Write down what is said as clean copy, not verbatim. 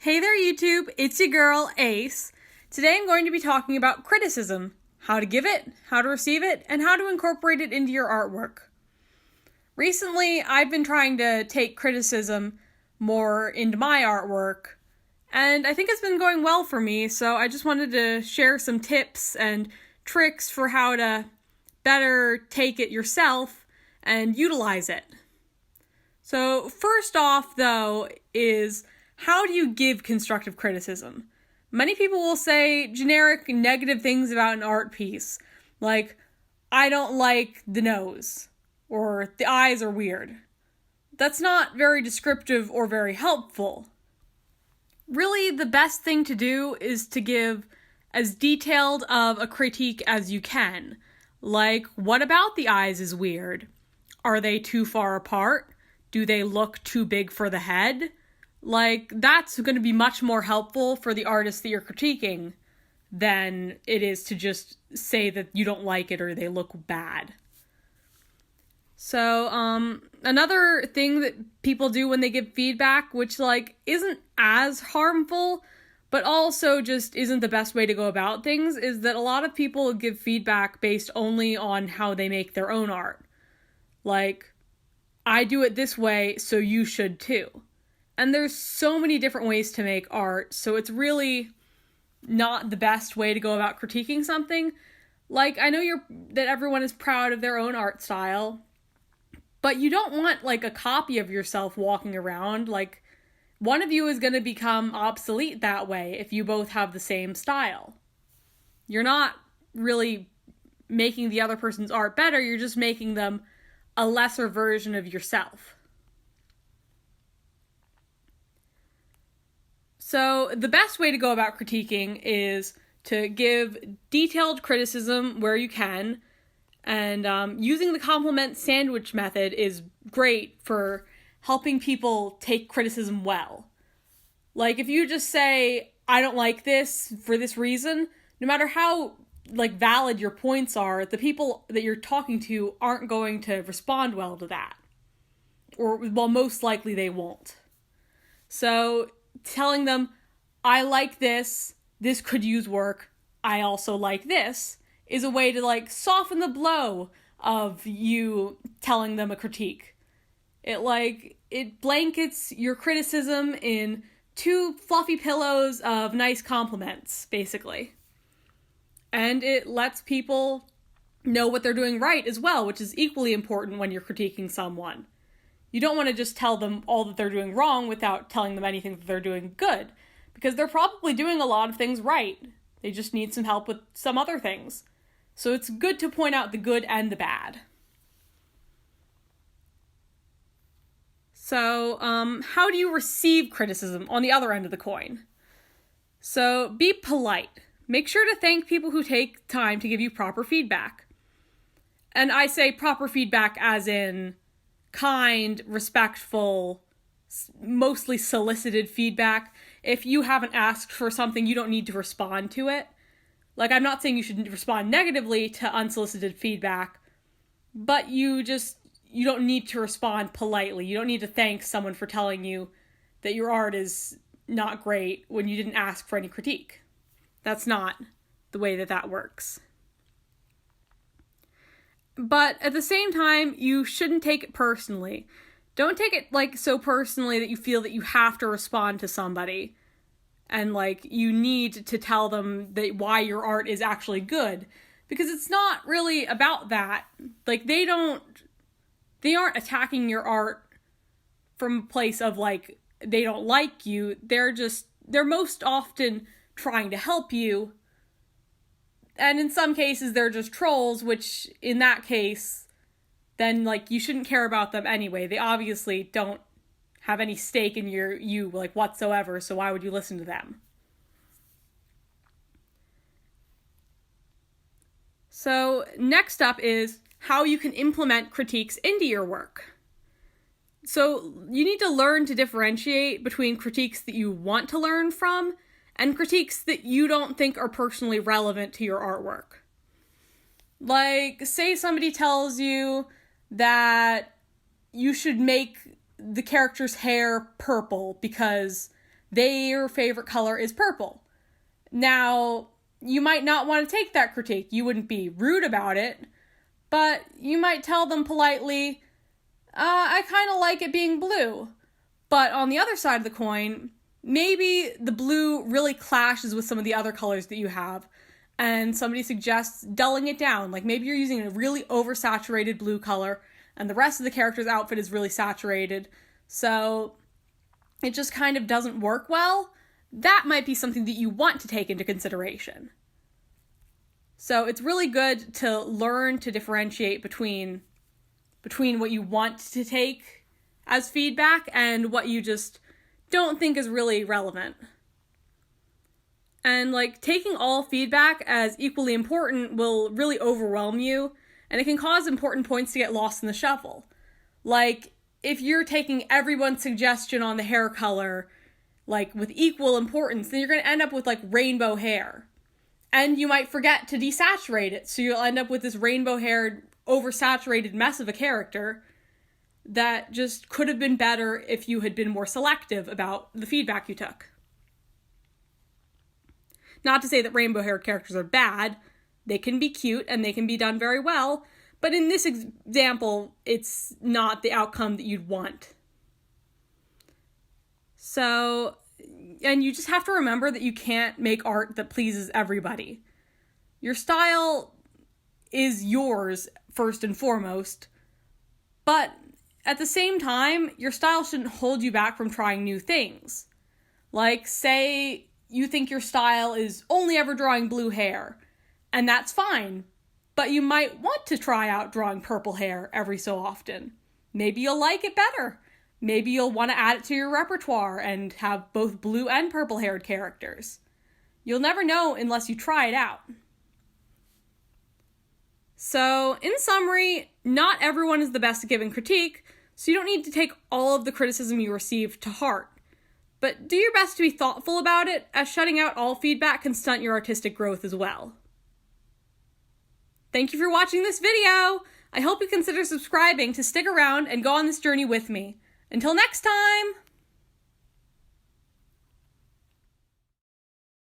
Hey there, YouTube. It's your girl, Ace. Today I'm going to be talking about criticism, how to give it, how to receive it, and how to incorporate it into your artwork. Recently, I've been trying to take criticism more into my artwork, and I think it's been going well for me, so I just wanted to share some tips and tricks for how to better take it yourself and utilize it. So first off, though, is how do you give constructive criticism? Many people will say generic negative things about an art piece, like, I don't like the nose, or the eyes are weird. That's not very descriptive or very helpful. Really, the best thing to do is to give as detailed of a critique as you can. Like, what about the eyes is weird? Are they too far apart? Do they look too big for the head? Like, that's going to be much more helpful for the artist that you're critiquing than it is to just say that you don't like it or they look bad. So, another thing that people do when they give feedback, which, isn't as harmful, but also just isn't the best way to go about things, is that a lot of people give feedback based only on how they make their own art. Like, I do it this way, so you should too. And there's so many different ways to make art, so it's really not the best way to go about critiquing something. Like, I know that everyone is proud of their own art style, but you don't want, a copy of yourself walking around. Like, one of you is going to become obsolete that way if you both have the same style. You're not really making the other person's art better, you're just making them a lesser version of yourself. So the best way to go about critiquing is to give detailed criticism where you can, and using the compliment sandwich method is great for helping people take criticism well. Like, if you just say, I don't like this for this reason, no matter how valid your points are, the people that you're talking to aren't going to respond well to that. Or, well, most likely they won't. So telling them, I like this could use work, I also like this, is a way to soften the blow of you telling them a critique. It blankets your criticism in two fluffy pillows of nice compliments, basically. And it lets people know what they're doing right as well, which is equally important when you're critiquing someone. You don't want to just tell them all that they're doing wrong without telling them anything that they're doing good, because they're probably doing a lot of things right. They just need some help with some other things. So it's good to point out the good and the bad. So, how do you receive criticism on the other end of the coin? So, be polite. Make sure to thank people who take time to give you proper feedback. And I say proper feedback as in kind, respectful, mostly solicited feedback. If you haven't asked for something, you don't need to respond to it. I'm not saying you should respond negatively to unsolicited feedback, but you don't need to respond politely. You don't need to thank someone for telling you that your art is not great when you didn't ask for any critique. That's not the way that works. But at the same time, you shouldn't take it personally. Don't take it so personally that you feel that you have to respond to somebody and you need to tell them that why your art is actually good, because it's not really about that. They aren't attacking your art from a place of they don't like you. They're most often trying to help you. And in some cases, they're just trolls, which in that case, then you shouldn't care about them anyway. They obviously don't have any stake in you whatsoever, so why would you listen to them? So next up is how you can implement critiques into your work. So you need to learn to differentiate between critiques that you want to learn from and critiques that you don't think are personally relevant to your artwork. Say somebody tells you that you should make the character's hair purple because their favorite color is purple. Now, you might not want to take that critique. You wouldn't be rude about it, but you might tell them politely, I kind of like it being blue. But on the other side of the coin, maybe the blue really clashes with some of the other colors that you have, and somebody suggests dulling it down. Like maybe you're using a really oversaturated blue color, and the rest of the character's outfit is really saturated, so it just kind of doesn't work well. That might be something that you want to take into consideration. So it's really good to learn to differentiate between what you want to take as feedback and what you just don't think is really relevant. And like taking all feedback as equally important will really overwhelm you, and it can cause important points to get lost in the shuffle. Like if you're taking everyone's suggestion on the hair color like with equal importance, then you're going to end up with like rainbow hair. And you might forget to desaturate it, so you'll end up with this rainbow-haired, oversaturated mess of a character that just could have been better if you had been more selective about the feedback you took. Not to say that rainbow-haired characters are bad. They can be cute and they can be done very well, but in this example, it's not the outcome that you'd want. So, and you just have to remember that you can't make art that pleases everybody. Your style is yours first and foremost, but at the same time, your style shouldn't hold you back from trying new things. Like, say you think your style is only ever drawing blue hair, and that's fine, but you might want to try out drawing purple hair every so often. Maybe you'll like it better. Maybe you'll want to add it to your repertoire and have both blue and purple-haired characters. You'll never know unless you try it out. So, in summary, not everyone is the best at giving critique, so you don't need to take all of the criticism you receive to heart. But do your best to be thoughtful about it, as shutting out all feedback can stunt your artistic growth as well. Thank you for watching this video! I hope you consider subscribing to stick around and go on this journey with me. Until next time!